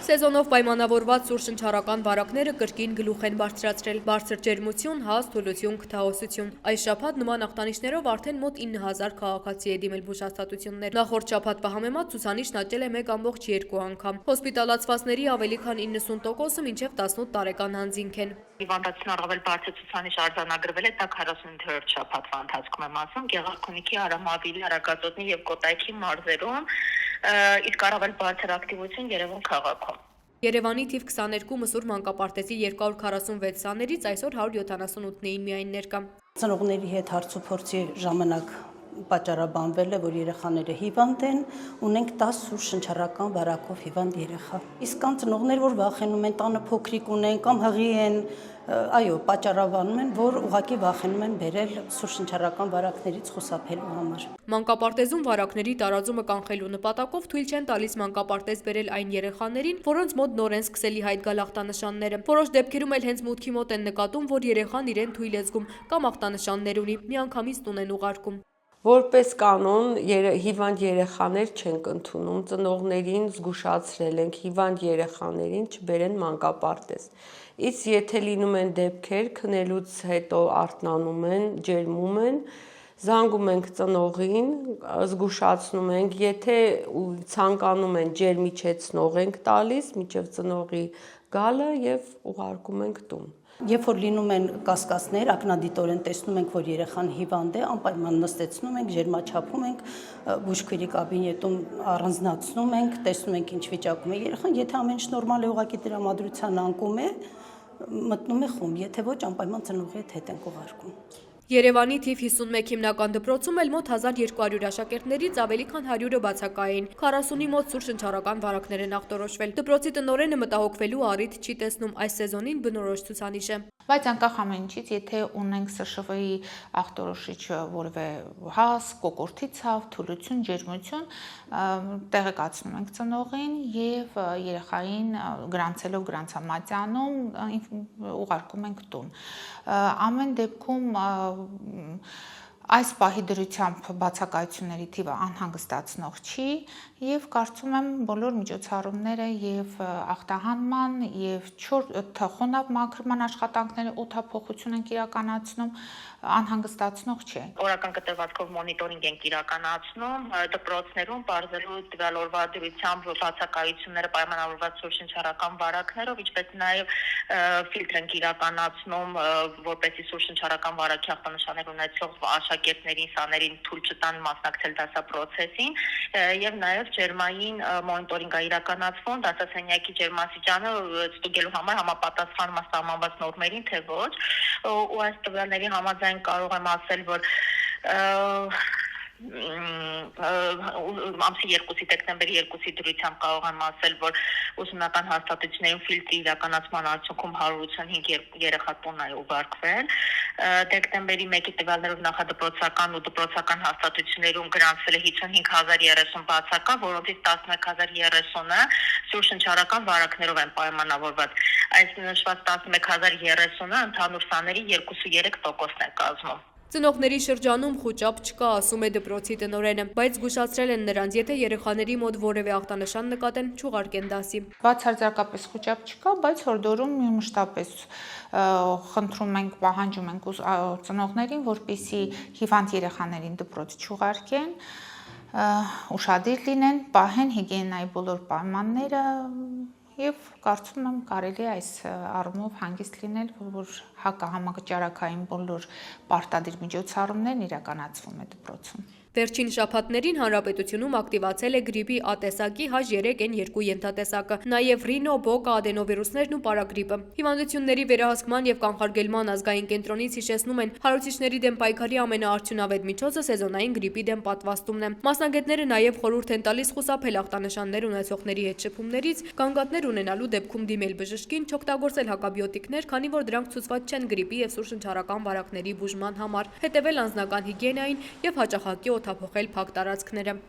Սեզոնով պայմանավորված սուր շնչառական վարակները կրկին գլուխ են բարձրացրել։ Բարձր ջերմություն, հազ, թուլություն, քթահոսություն։ Այս շաբաթ նման ախտանիշներով արդեն մոտ 9000 քաղաքացի է դիմել բուժհաստատություններ։ Նախորդ շաբաթվա համեմատ ցուցանիշն աճել է 1.2 անգամ։ Հոսպիտալացվածների ավելի քան 90%-ը մինչև 18 տարեկան անձինք են։ Հիվանդացին առավել բարձր ցուցանիշ արձանագրվել է 48-րդ շաբաթվա ընթացքում եմ ասում Գեղարքունիքի, Արամավիրի, Արագածոտնի եւ Կոտայքի մարզերում, իսկ առավել բարձր ակտիվություն Երևան քաղաքում։ Երևանի թիվ 22 մսուր մանկապարտեզի 246 սաներից այսօր 178-ն էին միայն ներկա։ Ծնողների հետ հարցուփորձի ժամանակ պատճառաբանվել է, որ երեխաները հիվանդ են, ունենք 10 սուր շնչառական վարակով հիվանդ երեխա։ Իսկ կան ծնողներ, որ վախենում են, տանը փոքրիկ ունեն կամ հղի են, այո, պատճառաբանում են, որ ուղղակի վախենում են բերել սուր շնչառական վարակներից խուսափելու համար։ Մանկապարտեզում վարակների տարածումը կանխելու նպատակով թույլ չեն տալիս մանկապարտեզ բերել այն երեխաներին, որոնց մոտ նոր են սկսելի հայտ գալ ախտանշանները։ Որոշ դեպքերում էլ հենց մուտքի մոտ են նկատում, որ երեխան իրեն թույլ է զգում կամ ախտանշաններ ունի, միանգամից տուն են ուղարկում։ Որպես կանոն հիվանդ երեխաներ չենք ընդունում, ծնողներին զգուշացրել ենք հիվանդ երեխաներին չբերեն մանկապարտեզ։ Իսկ եթե լինում են դեպքեր, քնելուց հետո արթնանում են, ջերմում են, զանգում ենք ծնողին, զգուշացնում ենք, եթե ցանկանում են ջերմիչեցնող ենք տալիս, մինչև ծնողի գալը եւ ուղարկում ենք տուն։ Երբ որ լինում են կասկածներ, ակնադիտորեն տեսնում ենք, որ երեխան հիվանդ է, անպայման նստեցնում ենք, ջերմաչափում ենք, բուժքերի կաբինետում առանձնացնում ենք, տեսնում ենք ինչ վիճակում է երեխան, եթե ամեն ինչ նորմալ է, ուղղակի տրամադրության անկում է, մտնում է խումբ, եթե ոչ, անպայման ծնողի հետ ենք ուղարկում։ Երևանի թիվ 51 հիմնական դպրոցում էլ մոտ 1200 աշակերտներից ավելի քան 100-ը բացակայ են։ 40-ի մոտ սուր շնչառական վարակներ են ախտորոշվել։ Դպրոցի տնօրենը մտահոգվելու առիթ չի տեսնում այս սեզոնին բնորոշ ցուցանիշը։ Բայց անկախ ամեն ինչից, եթե ունենք ՍՇՎ-ի ախտորոշիչ որևէ հազ, կոկորդի ցավ, թուլություն, ջերմություն, տեղեկացնում ենք ծնողին եւ երեխային գրանցելով գրանցամատյանում ուղարկում ենք տուն։ Ամեն դեպքում այս պահի դրությամբ բացակայությունների թիվը անհանգստացնող չի եւ կարծում եմ բոլոր միջոցառումները եւ ախտահանման եւ 4 խոնավ մաքրման աշխատանքները օդափոխություն են իրականացնում անհանգստացնող չէ։ Օրական կտրվածքով մոնիտորինգ ենք իրականացնում դպրոցներում բարձրելու տվյալ օրվա դրությամբ բացակայությունները պայմանավորված սուր շնչառական վարակներով, ինչպես նաեւ ֆիլտր ենք իրականացնում, որպեսզի սուր շնչառական վարակի ախտանշաններ ունեցող աշակերտներին, սաներին թույլ չտան մասնակցել դասապրոցեսին եւ նաեւ ջերմային մոնիտորինգ է իրականացվում, դասասենյակի ջերմաստիճանը ստուգելու համար համապատասխանում է սահմանված նորմերին, թե ոչ, ու այս տվյալների համաձայն կարող եմ ասել, որ ամսի 2-ի դեկտեմբերի 2-ի դրությամբ կարող եմ ասել, որ ուսումնական հաստատություններում ֆիլտրի իրականացման արդյունքում 185 երեխա տուն է ուղարկվել։ Դեկտեմբերի 1-ի տվյալներով նախադպրոցական ու դպրոցական հաստատություններում գրանցվել է 55030 բացակա, որոնցից 11030-ը սուր շնչառական վարակներով են պայմանավորված։ Այս նշված 11030-ը ընդհանուր սաների 2.3%-ն է կազմում։ Ծնողների շրջանում խուճապ չկա, ասում է դպրոցի տնօրենը, բայց զգուշացրել են նրանց, եթե երեխաների մոտ որևէ ախտանշան նկատեն, չուղարկեն դասի։ Բացարձակապես խուճապ չկա, բայց հորդորում մշտապես խնդրում ենք, պահանջում ենք ծնողներին, որպեսզի հիվանդ երեխաներին դպրոց չուղարկեն, ուշադիր լինեն, պահեն հիգիենայի բոլոր պայմանները եւ կարծում եմ կարելի է այս առումով հանգիստ լինել, որ հակահամաճարակային բոլոր պարտադիր միջոցառումներն իրականացվում է դպրոցում։ Վերջին շաբաթներին հանրապետությունում ակտիվացել է գրիպի A տեսակի H3N2 ենթատեսակը, նաև ռինո, բոկա, ադենովիրուսներն ու պարագրիպը։ Հիվանդությունների վերահսկման եւ կանխարգելման ազգային կենտրոնից հիշեցնում են, հարուցիչների դեմ պայքարի ամենաարդյունավետ միջոցը սեզոնային գրիպի դեմ պատվաստումն է։ Մասնագետները նաև խորհուրդ են տալիս խուսափել ախտանշաններ ունեցողների հետ շփումներից, գանգատներ ունենալու դեպքում դիմել բժշկին, չօգտագործել հակաբիոտիկներ, քանի որ դրանք ցուցված չեն գրիպի եւ սուր շնչառական վարակների բուժման համար, հետևել անձնական հիգիենային եւ հաճախակի օդափոխել փակ տարածքները։